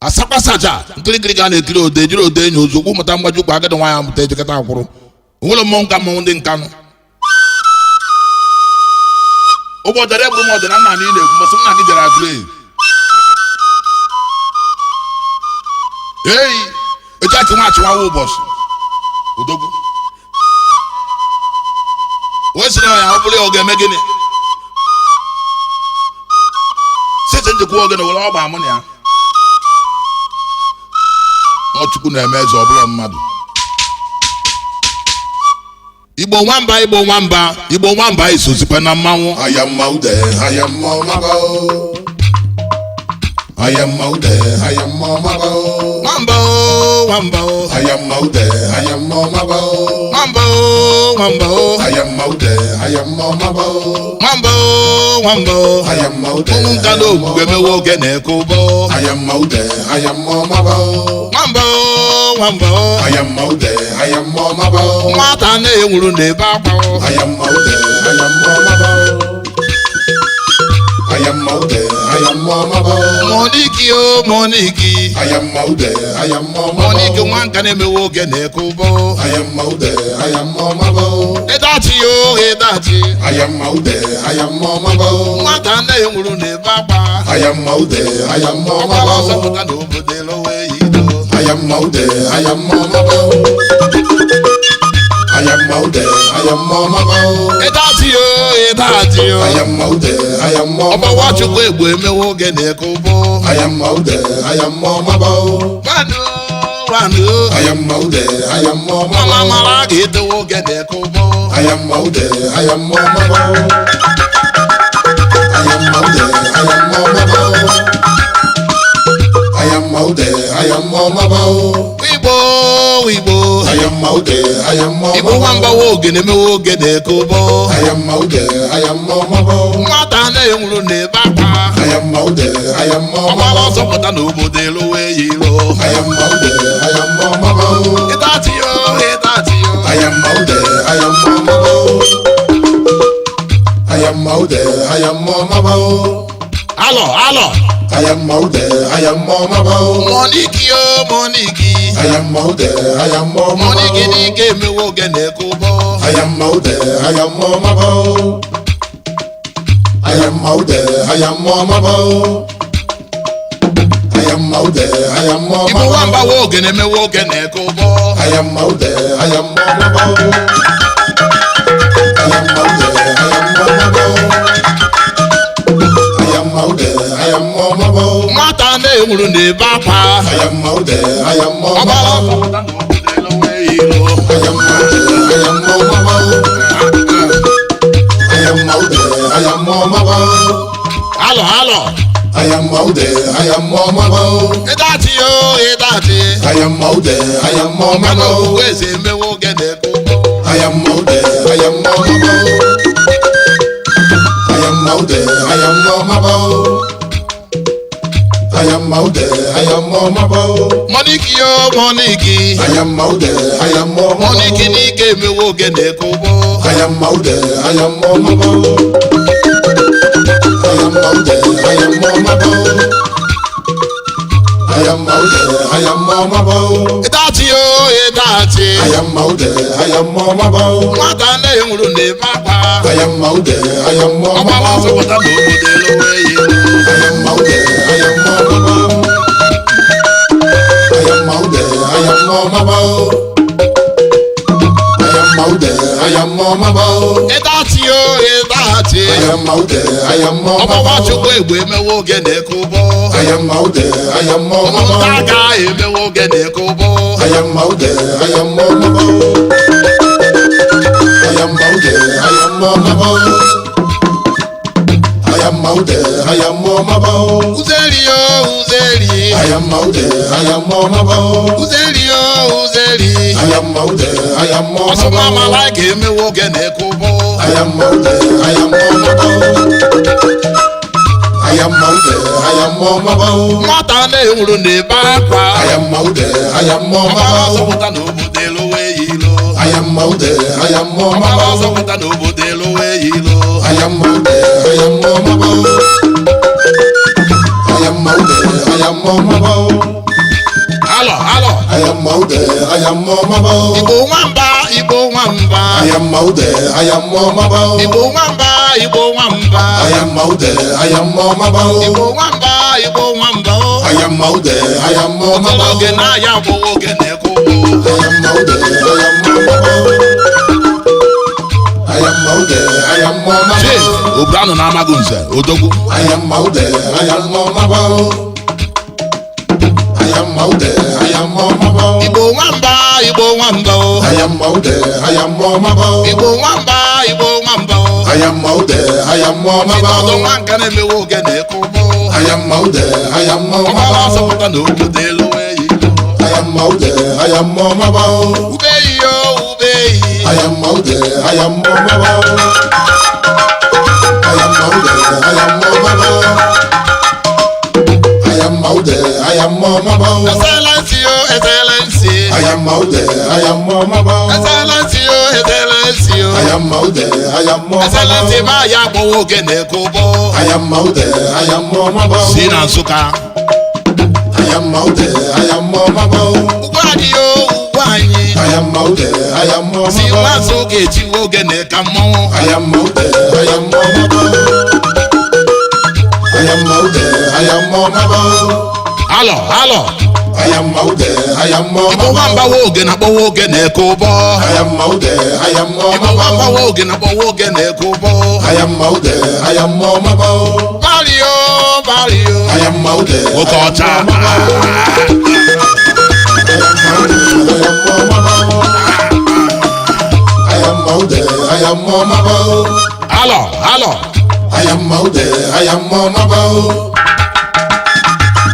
asakwa saja nkirikiri ga na-ekiri ode jiri ode enyi ozugbo mụta mgbaju kwa agadi nwaanyị amụta ejikọta akwụrụ onwere mmọnwụ ka mmọnwụ ndị nkanụ ụbọchị eburu m ọdịna nna anyị na-ekwu masị nna gị jere agree ei eji achị nwa achịwawa ụbọchị odogwu wee sịrị ya ọ bụrụ ya ọ ga-eme gịnị site njikwa ogene were ọgba amụ na ya Chukwu na-eme eze ọ bụla mmadụ Igbo nwamba Igbo nwamba Igbo nwamba isozikwa na mmanwụ ayamma ude ayamma mabao ayamma ude ayamma mabao nwamba nwamba ayamma ude ayamma mabao nwamba nwamba ayamma ude ayamma mabao nwamba nwamba ayamma ude ụmụ nka na ogwugwe mewe oge na-eke ụbọ ayamma ude ayamma mabao nwamba nwamba ayamma ude ayamma mabao nwata na-enwuru na-ebe akwa ayamma ude ayamma mabao ayamma ude ayamma mabao moniki o moniki ayamma ude ayamma moniki mabao nwa nka na-emewe oge na-eke ụbọ ayamma ude ayamma mabao ịdachi o ịdachi ayamma ude ayamma mabao nwata na-enwuru na-ebe akwa ayamma ude ayamma ọgbara ọsọ mabao pụta n'obodo elowe yido ayamma ude ayamma mabao ayamma ude ayamma mabao ịdachi o ịdachi o ayamma ude ayamma ọgbawa Chukwu egbu emewe oge na-eke ụbọ ayamma ude ayamma mabao wanụ wanụ ayamma ude ayamma mama mabao mara ga-edowe oge na-eke ụbọ ayamma ude ayamma mabao ayamma ude ayamma mabao ayamma ude ayamma mabao Igbo Igbo ayamma ude ayamma Igbo nwamba mabao wa oge na-emewe oge na-eke ụbọ ayamma ude ayamma mabao nwata na-enwuru na-ebe akwa ayamma ude ayamma ọgbara mabao ọsọ pụta n'obodo elowe yiro ayamma ude ayamma mabao ịdachi o ịdachi o ayamma ude ayamma mabao ayamma ude ayamma mabao alọ alọ ayamma ude ayamma mabao moniki o moniki ayamma ude ayamma moniki mabao n'ike emewe oge na-eke ụbọ ayamma ude ayamma mabao ayamma ude ayamma mabao ayamma ude ayamma Igbo nwamba mabao wa oge na-emewe oge na-eke ụbọ ayamma ude ayamma mabao ayamma ude ayamma mabao ayamma ude ayamma mabao nwata na-enwuru na-ebe akwa ayamma ude ayamma ọgbara ọsọ mabao pụta n'obodo elowe yiro ayamma ude ayamma mabao ayamma ude ayamma mabao alọ alọ ayamma ude ayamma mabao ịdachi o ịdachi ayamma ude ayamma mana mabao okwukwe eze emewe oge na-eke ụbọ ayamma ude ayamma mabao ayamma ude ayamma mabao ayamma ude ayamma mabao moniki o moniki ayamma ude ayamma moniki mabao n'ike emewe oge na-eke ụbọ ayamma ude ayamma mabao ayamma ude ayamma mabao ayamma ude ayamma mabao ịdachi o ịdachi ayamma ude ayamma mabao nwata na-enwuru na-ebe akwa ayamma ude ayamma ọgbara ọsọ mabao pụta n'obodo elowe yiro ayamma ude ayamma mabao ayamma ude ayamma mabao ayamma ude ayamma mabao ịdachi o ịdachi ayamma ude ayamma ọgbawa mabao Chukwu egbu emewe oge na-eke ụbọ ayamma ude ayamma ụmụnta mabao aga emewe oge na-eke ụbọ ayamma ude ayamma mabao ayamma ude ayamma mabao ayamma ude ayamma mabao uzeri o uzeri ayamma ude ayamma mabao uzeri o uzeri ayamma ude ayamma ọsọma mabao amala ga-emewe oge na-eke ụbọ ayamma ude ayamma mabao ayamma ude ayamma mabao nwata na-enwuru na-ebe akwa ayamma ude ayamma ọgbara ọsọ mabao pụta n'obodo elowe yiro ayamma ude ayamma ọgbara ọsọ mabao pụta n'obodo elowe yiro ayamma ude ayamma mabao ayamma ude ayamma mabao ayamaude ayammo mabao Igbo nwamba ayamaude ayammo mabao Igbo nwamba ayamaude ayammo mabao Igbo nwamba ayamaude ayammo mabao oge na ya bụ oge na-ekwu ayamaude ayammo mabao ayamaude ayammo Chief mabao Obrano na Amagunze Odogwu ayamaude ayammo mabao ayamaude ayammo mabao Igbo nwamba ayamaude ayammo mabao Igbo nwamba ayamaude ayammo ọdụ mabao nwa nka na-emewe oge na-ekwu ayamaude ayammo ọgbara mabao ọsọpụta na obodo elu eyi ayamaude ayammo mabao ubeyi ayamaude ayammo mabao ayamaude ayammo mabao ayamaude ayammo mabao Excellency ayamaude ayammo mabao Excellency ayamaude ayammo Excellency mabao ma ya bụ oge na-ekwu ayamaude ayammo mabao si na Nsụka ayamaude ayammo mabao ugwu anyị ayamaude ayammo si mabao nwa Nsụka ejiwe oge na-eka mmọnwụ ayamaude ayammo mabao ayamaude ayammo mabao alọ ayamaude ayammo Igbo nwamba mabao wa oge na-akpọwa oge na-eke ụbọ ayamaude ayammo Igbo nwamba mabao wa oge na-akpọwa oge na-eke ụbọ ayamaude ayammo mabao Mario ayamaude oke ọcha ayammo mabao ayamaude ayammo mabao alọ ayamaude ayammo mabao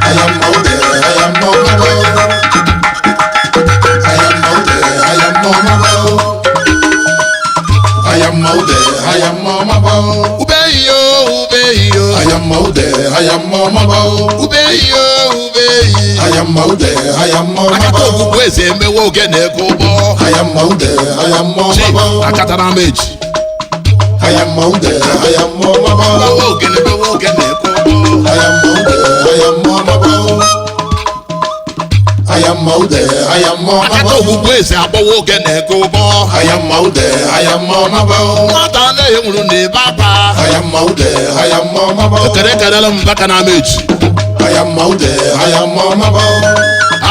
ayamaude ayammo mabao ayamaude ayammo mabao ayamaude ayammo mabao ubeyi ayamaude ayammo mabao ayamaude ayammo akata mabao ogbugbu eze emewe oge na-eke ụbọ ayamaude ayammo Chief mabao akatara m eji ayamaude ayammo mabao gbawa oge na-emewe oge na-eke ụbọ ayamaude ayammo mabao ayamaude ayammo akata mabao ogbugbu eze agbawa oge na-eke ụbọ ayamaude ayammo mabao nwata anaghị nwụrụ na-ebe akwa ayamaude ayammo mabao ekere ekerela m baka na m eji ayamaude ayammo mabao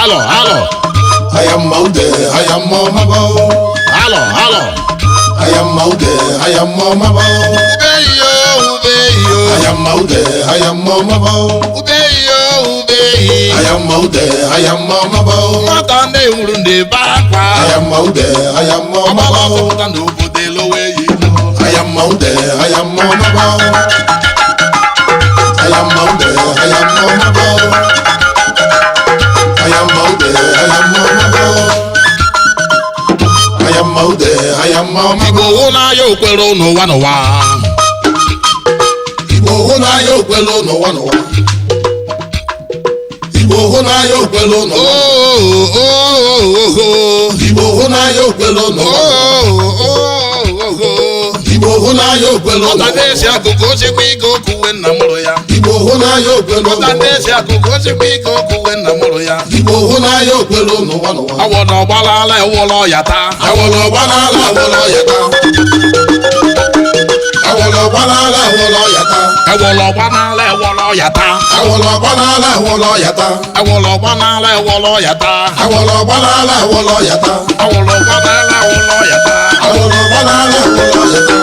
alọ ayamaude ayammo mabao ayamaude ayammo mabao ubeyi ayamaude ayammo mabao ayamaude ayammo mabao nwata anaghị nwụrụ na-ebe akwa ayamaude ayammo ọgbara mabao ọsọpụta na obodo elu eyi ayamaude ayammo mabao ayamaude ayammo mabao ayamaude ayammo mabao ayamaude ayammo Igbo mabao hụ n'anya okwere n'ụwa Igbo hụ n'anya okwelu n'ụwa n'ụwa Igbo hụ n'anya okwelu n'ụwa Igbo hụ n'anya okwelu n'ụwa Igbo hụ n'anya okwelu ọta n'ụwa na-esi akụkụ osikwa ike okuwe nna mụrụ ya Igbo hụ n'anya okwelu ọta n'ụwa na-esi akụkụ osikwa ike okuwe nna mụrụ ya Igbo hụ n'anya okwelu n'ụwa n'ụwa awọ na ọgbalala ewụlọ ya taa awọlọ gbanala awọlọ yata awọlọ gbanala awọlọ yata ewụlọ ọgbanala ewụlọ ya taa awọlọ gbanala awọlọ yata ewụlọ ọgbanala ewụlọ ya taa awọlọ gbanala awọlọ yata awụlọ ọgbanala ewụlọ ya taa awọlọ gbanala awọlọ yata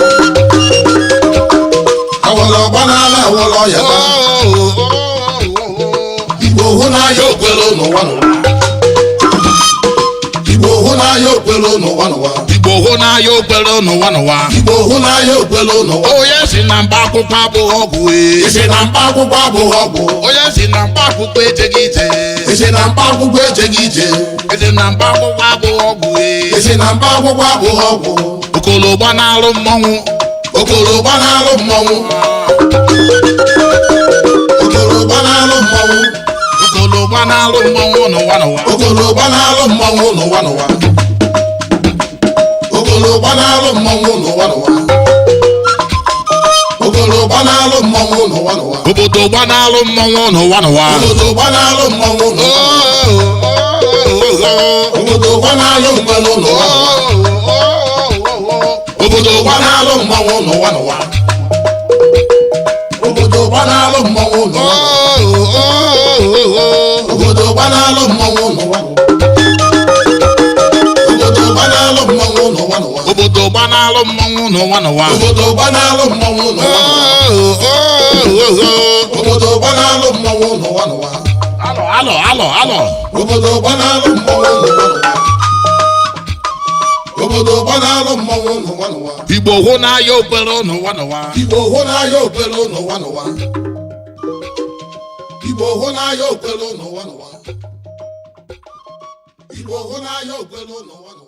awọlọ gbanala awọlọ yata Igbo hụ n'anya okwelu n'ụwa n'ụwa Igbo hụ n'anya okwelu n'ụwa n'ụwa Igbo hụ n'anya okwere n'ụwa Igbo hụ n'anya okwelu n'ụwa onye si na mba akwụkwọ abụghị ọgwụ isi na mkpa akwụkwọ abụghị ọgwụ onye si na mba akwụkwọ ejeghị ije isi na mkpa akwụkwọ ejeghị ije esi na mba akwụkwọ abụghị ọgwụ isi na mkpa akwụkwọ abụghị ọgwụ okolo gbanalụ mmọnwụ okoro gbanalụ mmọnwụ okoro gbanalụ mmọnwụ okolo gbanalụ mmọnwụ n'ụwa okoro gbanalụ mmọnwụ n'ụwa n'ụwa okoro gbanalụ mmọnwụ n'ụwa n'ụwa okoro gbanalụ mmọnwụ n'ụwa n'ụwa obodo gbanalụ mmọnwụ n'ụwa obodo gbanalụ mmọnwụ n'ụwa okwelu n'ụwa n'ụwa. Obodo gbanalụ mmanwụ n'ụwa n'ụwa. Obodo gbanalụ mmanwụ n'ụwa n'ụwa. Obodo gbanalụ mmanwụ n'ụwa n'ụwa. Obodo gbanalụ mmanwụ n'ụwa n'ụwa. Obodo gbanalụ mmanwụ n'ụwa n'ụwa. Obodo gbanalụ mmanwụ n'ụwa n'ụwa. Obodo gbanalụ mmanwụ n'ụwa n'ụwa. Alọ. Obodo gbanalụ mmanwụ n'ụwa n'ụwa. Obodo gbanalụ mmanwụ n'ụwa n'ụwa. Igbo hụ n'anya okpere n'ụwa n'ụwa. Igbo hụ n'anya okpere n'ụwa n'ụwa. Igbo hụ n'anya okpere n'ụwa n'ụwa. Igbo hụ n'anya okpere n'ụwa n'ụwa.